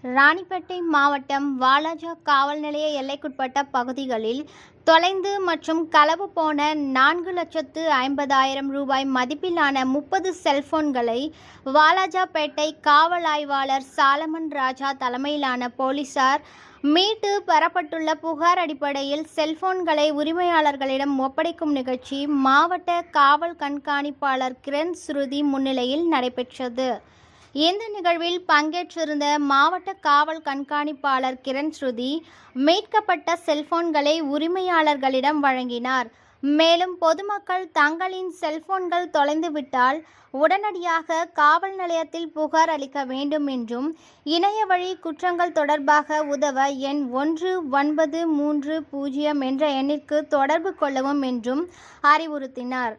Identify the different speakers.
Speaker 1: ராணிப்பேட்டை மாவட்டம் வாலாஜா காவல் நிலைய எல்லைக்குட்பட்ட பகுதிகளில் தொலைந்து மற்றும் களவு போன 4,50,000 ரூபாய் மதிப்பிலான 30 செல்போன்களை வாலாஜாபேட்டை காவல் ஆய்வாளர் சாலமன் ராஜா தலைமையிலான போலீசார் மீட்டு பெறப்பட்டுள்ள புகார் அடிப்படையில் செல்போன்களை உரிமையாளர்களிடம் ஒப்படைக்கும் நிகழ்ச்சி மாவட்ட காவல் கண்காணிப்பாளர் கிரண் ஸ்ருதி முன்னிலையில் நடைபெற்றது. இந்த நிகழ்வில் பங்கேற்றிருந்த மாவட்ட காவல் கண்காணிப்பாளர் கிரண் ஸ்ருதி மீட்கப்பட்ட செல்போன்களை உரிமையாளர்களிடம் வழங்கினார். மேலும் பொதுமக்கள் தங்களின் செல்போன்கள் தொலைந்துவிட்டால் உடனடியாக காவல் நிலையத்தில் புகார் அளிக்க வேண்டும் என்றும், இணைய வழி குற்றங்கள் தொடர்பாக உதவ எண் 1930 என்ற எண்ணிற்கு தொடர்பு கொள்ளவும் என்றும் அறிவுறுத்தினார்.